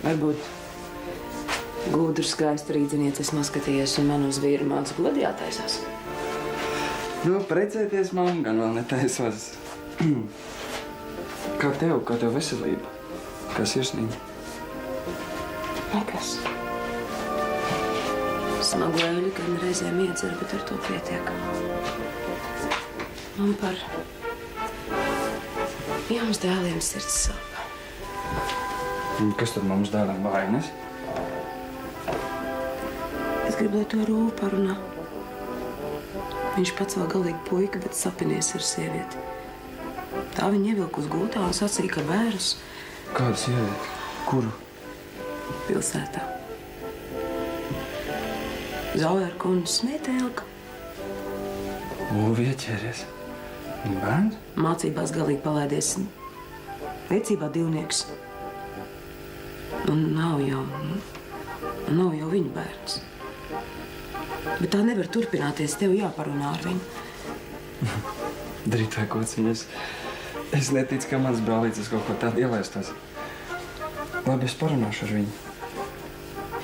Varbūt gudru skaistu rīdzinieci esmu skatījies, un man uz vīru mācu gladi jātaisās. Nu, precēties, mamma, gan vēl netaisos. Kā tev veselība? Kā sirsnība? Nekas. Smagu eļu, gan reizēm iedzeru, bet ar to pietiek. Man par jums dēliem sirds sāp. Kas tad mums dēliem vainas? Es gribu, lai to Rūvu parunā. Viņš pats vēl galīgi puika, bet sapinies ar sievieti. Tā viņa ievilka uz gultā un sacīja, ka bērns. Kādu sievieti? Kuru? Pilsētā. Zauēra kundas Smētēlka. Vieķēries. Bērns? Mācībās galīgi palaidies. Liecībā divnieks. Un nav jau viņa bērns. Bet tā nevar turpināties. Tev jāparunā ar viņu. Darīt vai kociņas. Es neticu, ka mans brālītis kaut ko tādu ielaistos. Labi, es parunāšu ar viņu.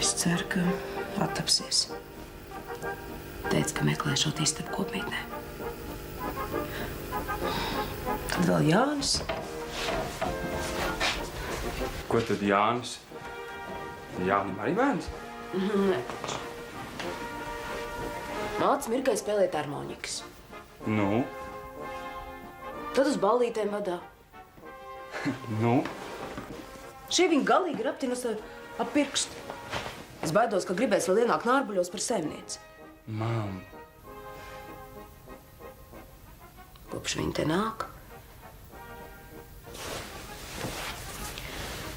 Es ceru, ka attapsies. Teica, ka meklēšot istabu kopmītnē. Tad vēl Jānis. Ko tad Jānis? Jānim arī bērns? Nē, taču. Mācis Mirkai spēlēt harmonikas. Nu? Tad uz ballītēm vadā. Nu? Šie viņi galīgi raptinas ap pirkstu. Es baidos, ka gribēs vēl ienākt nārbuļos par saimnieci. Mam. Kopš viņi te nāk.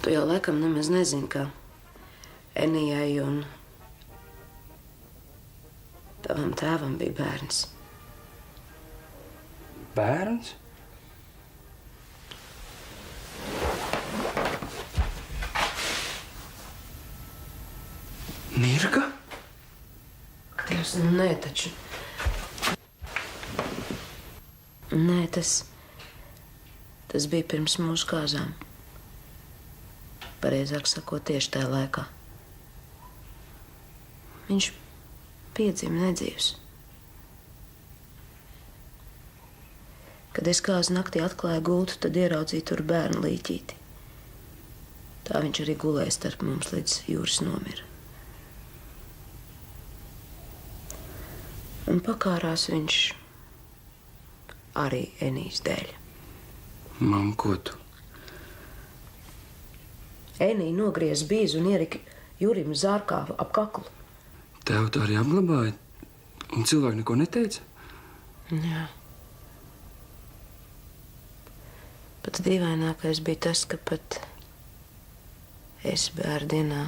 Tu jau laikam nemaz nezini, ka Enijai un tavam tēvam bija bērns. Bērns? Mirka? Dievs, nē, taču. Nē, tas bija pirms mūsu kāzām. Pareizāk sakot, tieši tajā laikā. Viņš piedzima nedzīvs. Kad es kāzu naktī atklāju gultu, tad ieraudzīju tur bērnu līķīti. Tā viņš arī gulēja starp mums, līdz Jūras nomira. Un pakārās viņš arī Enijas dēļ. Mam, ko tu? Enija nogriez bīzu un ierika Jurim zārkā ap kaklu. Tev tu arī apglabāji? Un cilvēki neko neteica? Jā. Pats dīvainākais bija tas, ka pat es bērdienā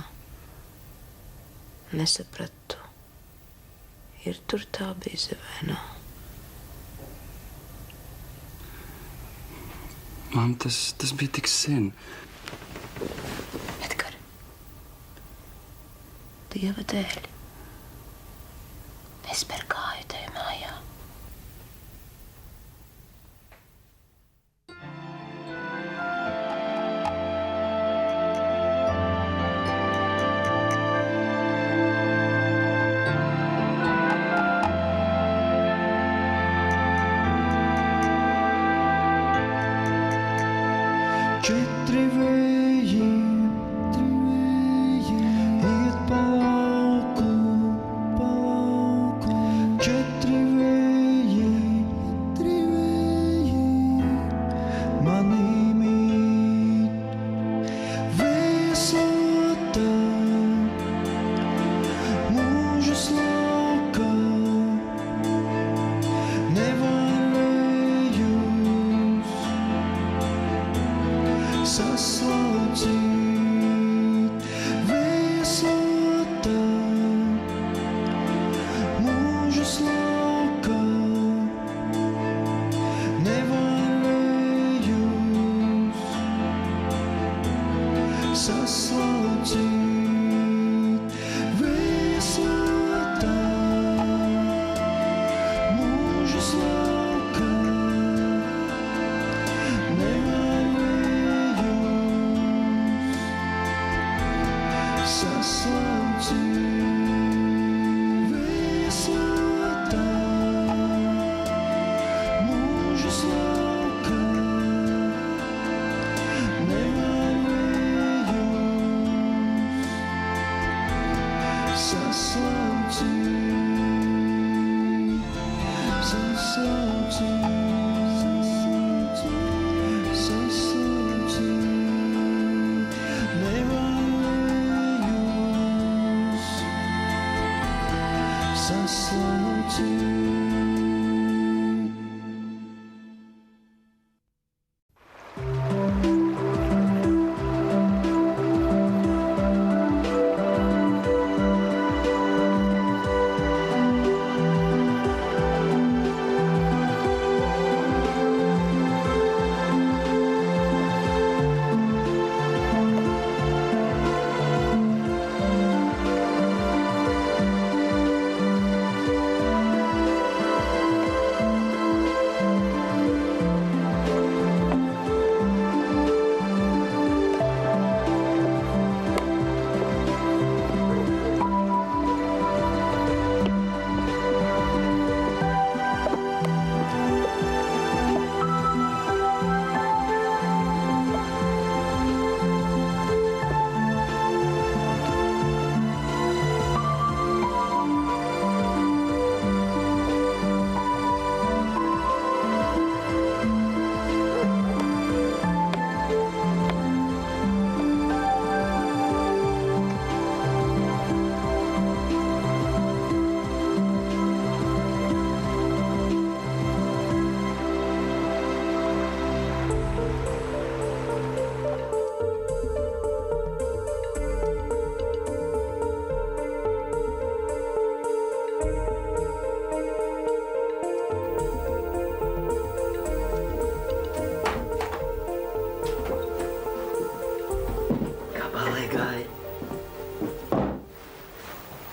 nesapratu, ir tur tā bize vai nav. Mam, tas bija tik sen. Edgar, Dieva dēļ, nespēr kāju tajā mājā.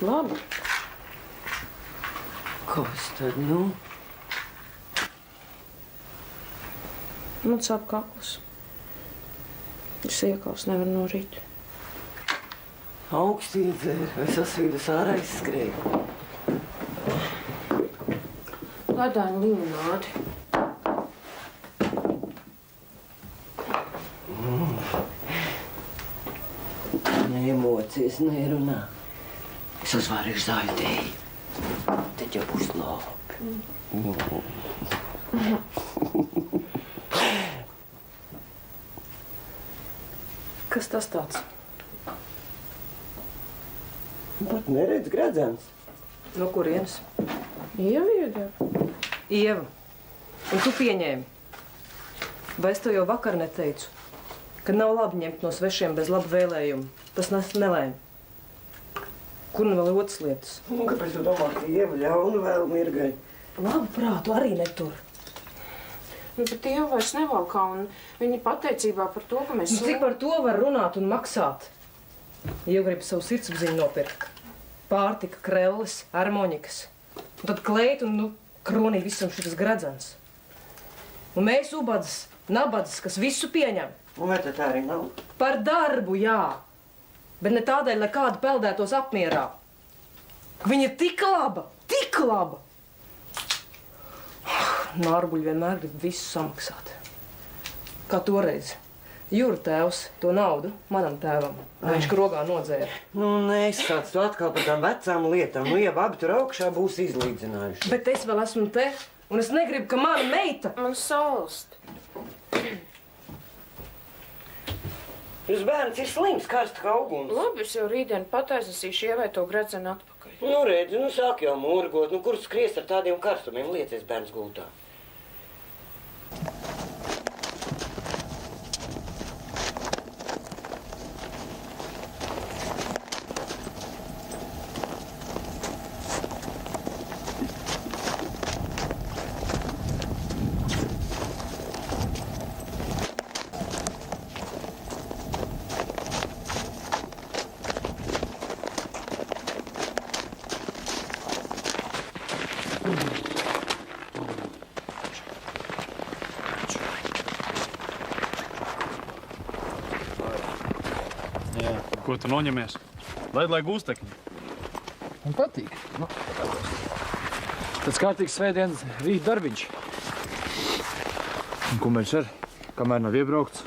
Labi. Kas tad, nu? Man sāp kakls. Es iekals nevaru no rīta. Augsti iedzēri, vai sasvīdas ārā izskrēja? Ledāņu limonādi. Neemocies, nerunā. Es uzvārīšu zāļu tēju. Tad jau būs labi. Kas tas tāds? Pat neredz gredzens. No kurienes? Ieva iedēra. Ieva, un tu pieņēmi. Vai es tev jau vakar neteicu, ka nav labi ņemt no svešiem bez labu vēlējumu? Tas nes nelēma. Kur nu vēl otras lietas? Kāpēc tu domā, ka Ieva ļaunu vēl mirgai? Labu prātu arī netur. Bet Ieva vairs nevalkā, un viņa pateicībā par to, ka mēs... Cik par to var runāt un maksāt? Ieva grib savu sirdsapziņu nopirkt. Pārtika, krelles, armoņikas. Un tad kleit un kronī visam šitas gredzens. Un mēs ubadzes, nabadzes, kas visu pieņem. Un vai tad tā arī nav? Par darbu, jā. Bet ne tādēļ, lai kādu peldētos apmierā. Viņa ir tik laba, tik laba. Nārbuļi vienmēr grib visu samaksāt. Kā toreiz. Jūra tēvs to naudu manam tēvam. Viņš krogā nodzēra. Nu, nesāc tu atkal par tām vecām lietām. Nu, ja abi tur augšā būs izlīdzinājuši. Bet es vēl esmu te, un es negribu, ka mana meita... Man salst. Jūs bērns ir slims, karsts kā uguns. Labi, es jau rītdien pataisīšu Ievai to gredzenu atpakaļ. Nu, redzi, nu sāk jau murgot. Nu, kur skries ar tādiem karstumiem? Liecies bērns gultā. Ko tu noņemies? Lai gūstekņi. Man patīk. Nu, tāds kārtīgs svētdienas rīt darbiņš. Un ko mēs ar? Kamēr nav iebraukts,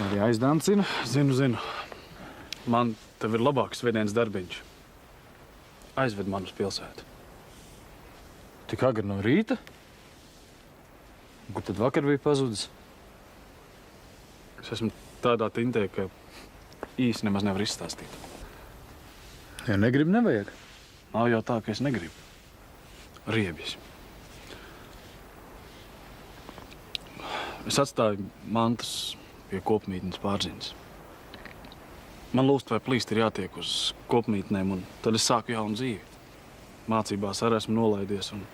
arī aizdancina. Zinu. Man tev ir labāks svētdienas darbiņš. Aizved man uz pilsētu. Tik agri no rīta? Kur tad vakar bija pazudis? Es esmu tādā tintē, ka īsti nemaz nevar izstāstīt. Ja negribu, nevajag. Nav jau tā, ka es negribu. Riebjas. Es atstāju mantas pie kopmītnes pārziņas. Man lūst vai plīst ir jātiek uz kopmītnēm, un tad es sāku jaunu dzīvi. Mācībās arī esmu nolaidies, un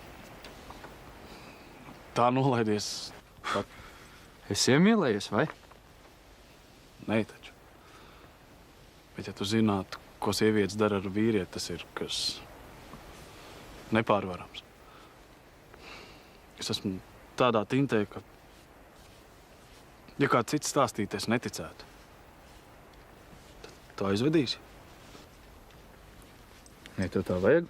tā nolaidies. Es iemīlējies, vai? Nē, taču. Bet, ja tu zinātu, ko sievietes dara ar vīrieti, tas ir kas nepārvarams. Es esmu tādā tintē, ka, ja kāds cits stāstītu, es neticētu. Tad tu aizvedīsi? Ja tev tā vajag?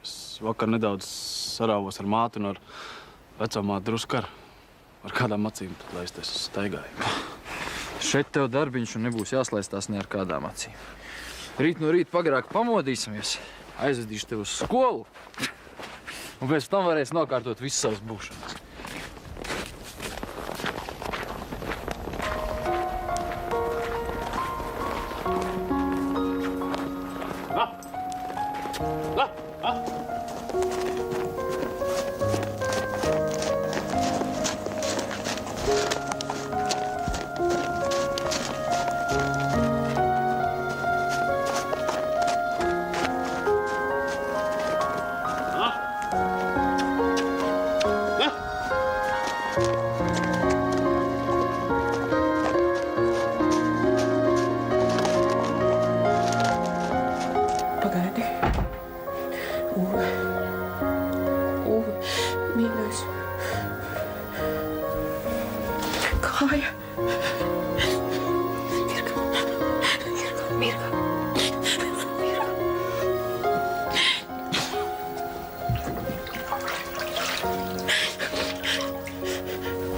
Es vakar nedaudz sarāvos ar māti un ar vecāmāti drusku ar kādām acīm, tad lai es staigāju. Šeit tev darbiņš un nebūs jāslaistās ne ar kādām acīm. Rīt no rīta pagrāk pamodīsimies, aizvedīšu tev uz skolu, un pēc tam varēs nokārtot visu savas būšanas.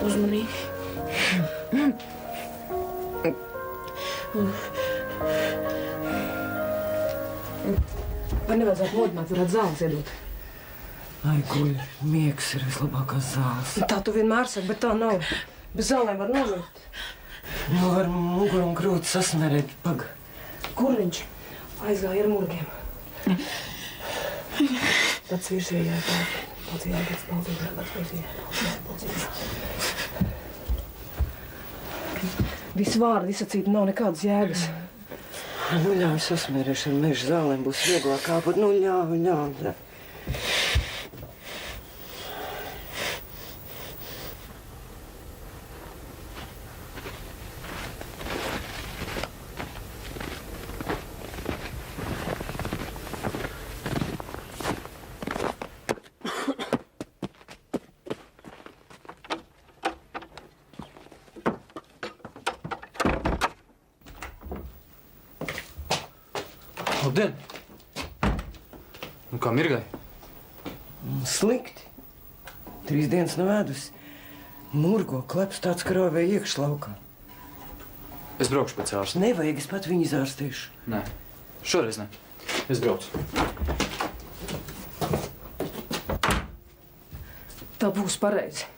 Uzmanīgi. Vai nevajadzētu modināt, varētu zāles iedot? Ai, guļ, miegs ir vislabākās zāles. Tā tu vienmēr saki, bet tā nav. Bez zālēm var nomirt. Nu, var muguru un krūti sasmērēt. Pag. Kur viņš? Aizgāja ar murgiem. Pats virsējā tā. Visi vārdi izsacīti nav nekādas jēgas. Nu, ļauj sasmērēšana meža zālēm būs vieglāk kāpot. Nu, ļauj. Labdien! Nu, kā mirgai? Slikti. 3 dienas nav ēdusi. Murgo kleps tāds, ka rauvēja iekšlaukā. Es braukšu pēc ārsta. Nevajag, es pat viņu izārstēšu. Nē, šoreiz ne. Es braucu. Tā būs pareizi.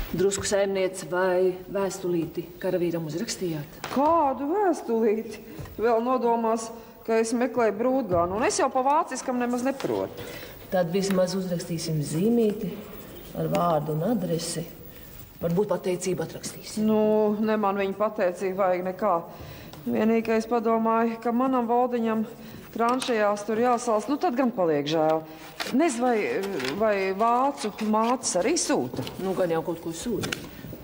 Drusku saimniece vai vēstulīti karavīram uzrakstījāt? Kādu vēstulīti? Vēl nodomās, ka es meklēju brūdgānu, un es jau pa vāciskam nemaz neprotu. Tad vismaz uzrakstīsim zīmīti ar vārdu un adresi. Varbūt pateicību atrakstīsim. Nu, ne man viņa pateicība vajag nekā. Vienīgais padomāju, ka manam valdiņam tranšajās tur jāsals, nu tad gan paliek žēl. Nezinu, vai vācu mātes arī sūta? Nu, gan jau kaut ko sūta.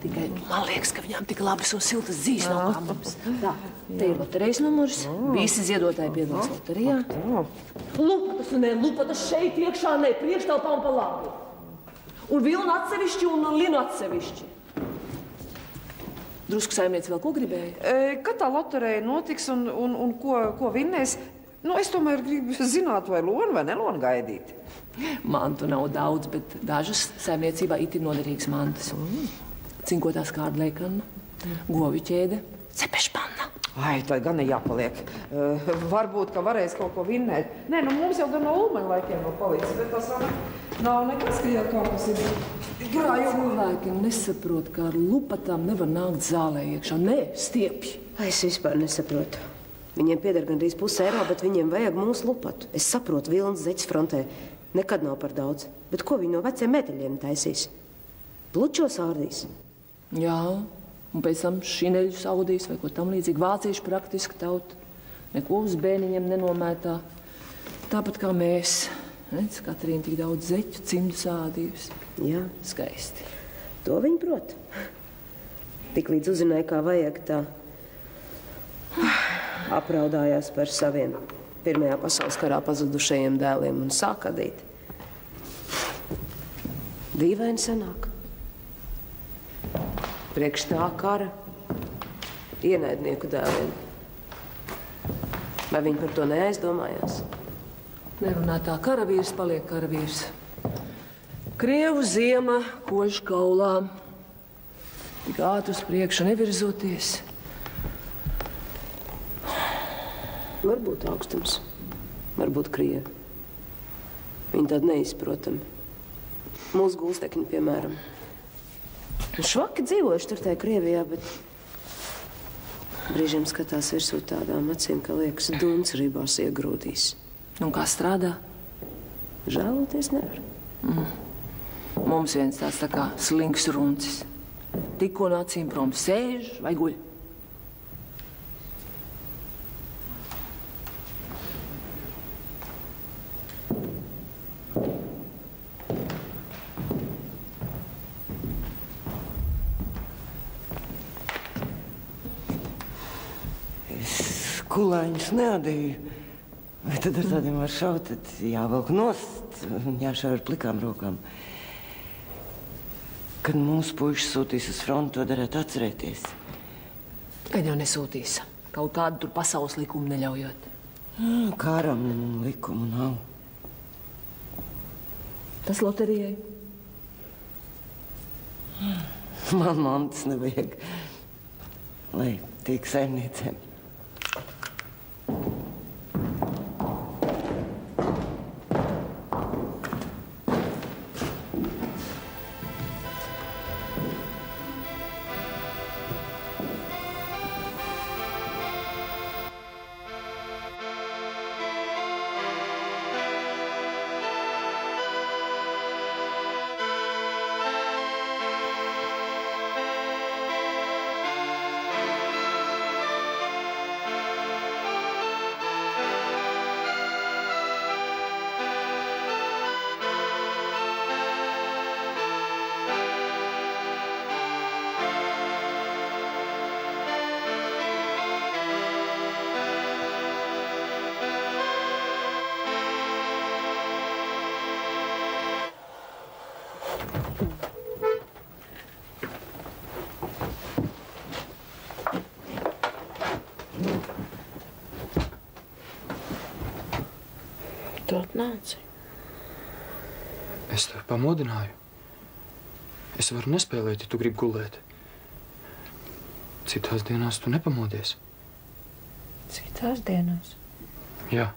Tikai man liekas, ka viņām tik labas un siltas dzīves nav kā mums. Tā, te ir loterijas numurs. Visi ziedotāji piedalās loterijā. Lupatas un ne lupatas šeit iekšā, ne priekštelpā un pa labi. Un vilnu atsevišķi un linu atsevišķi. Drusku saimniece vēl ko gribēja? Kad tā loterija notiks un ko vinnēs? Nu, es tomēr gribu zināt, vai lonu vai nelonu gaidīt. Mantu nav daudz, bet dažas saimniecībā it ir noderīgas mantas. Cinkotās kārdleikana, govju ķēde, cepešpanna. Ai, tā gan ir jāpaliek. Varbūt, ka varēs kaut ko vinnēt. Nē, nu mums jau gan no Ulmaņa laikiem nav palicis, bet tas nav nekas, ka jau kaut kas ir. Cilvēki nesaprot, ka ar lupatām nevar nākt zālē iekšā. Nē, stiepji. Es vispār nesaprotu. Viņiem pieder gandrīz €1, bet viņiem vajag mūsu lupatu. Es saprotu, vilnas zeķes frontē nekad nav par daudz. Bet ko viņi no veciem meteļiem taisīs? Plučos ārdīs? Jā, un pēc tam šineļus audīs vai ko tam līdzīgi. Vācieši praktiski tauta. Neko uz bēniņiem nenomētā. Tāpat kā mēs. Redz, Katrīna tik daudz zeķu cimdu sādījusi. Jā. Skaisti. To viņi prot. Tik līdz uzzināja, kā vajag tā. Apraudājās par saviem Pirmajā pasaules karā pazudušajiem dēliem un sāk adīt. Dīvaini sanāk. Priekš tā kara ienaidnieku dēliem. Vai viņi par to neaizdomājās? Nerunā tā, karavīrs paliek karavīrs. Krievu ziema, kož kaulā. Tik ātri uz priekšu nevirzoties. Varbūt augstums, varbūt krievi. Viņi tādi neizprotami. Mūsu gulstekņi, piemēram. Švaki dzīvojuši tur tajā Krievijā, bet brīžiem skatās virsū tādām acīm, ka liekas duns rībās iegrūdīs. Un kā strādā? Žēloties nevar. Mums viens tāds tā kā slinks runcis. Tikko no acīm prom sēž vai guļ. Kulāņus neadīju. Vai tad ar tādiem var šaut, tad jāvelk nost un jāšauj ar plikām rokām. Kad mūsu puiši sūtīs uz fronti, to darētu atcerēties. Gan jau nesūtīs. Kaut kādu tur pasaules likumu neļaujot. Kāram likumu nav. Tas loterijai. Man mantas nevajag, lai tiek saimniecēm. Tu atnāci. Es tevi pamodināju. Es varu nespēlēt, ja tu gribi gulēt. Citās dienās tu nepamodies. Citās dienās? Jā.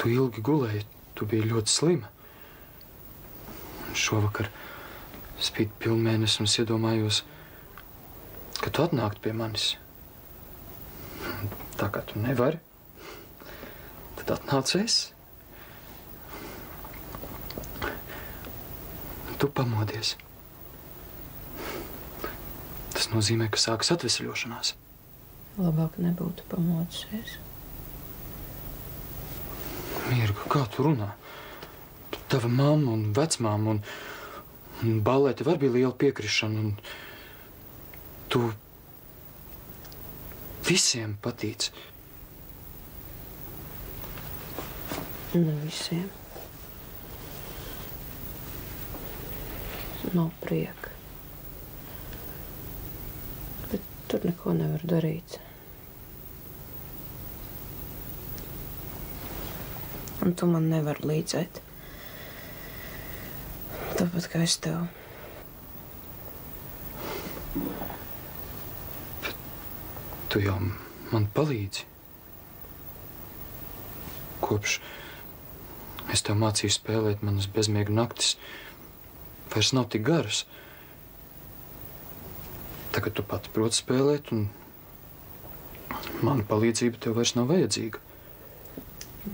Tu ilgi gulēji, tu biji ļoti slima. Un šovakar spīd pilnmēnesis un es iedomājos, ka tu atnāktu pie manis. Tā kā tu nevari, tad atnāc es. Tu pamodies. Tas nozīmē, ka sākas atvesaļošanās. Labāk nebūtu pamodusies. Mirga, kā tu runā? Tava mamma un vecmāma un ballē tev arī bija liela piekrišana. Un tu visiem patīc. Ne visiem. Nav prieka. Bet tur neko nevar darīt. Un tu man nevari līdzēt. Tāpat kā es tev. Bet tu jau man palīdzi. Kopš es tev mācīju spēlēt, manas bezmiega naktis vairs nav tik garas. Tagad tu pati proti spēlēt, un mana palīdzība tev vairs nav vajadzīga.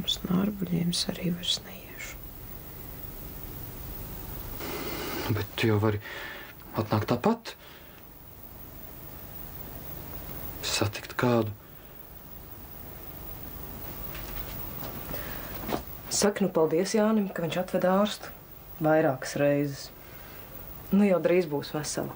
Uz nārbuļiem es arī vairs neiešu. Bet tu jau vari atnākt tāpat. Satikt kādu. Saka, nu paldies Jānim, ka viņš atveda ārstu vairākas reizes. Nu jau drīz būs vesela.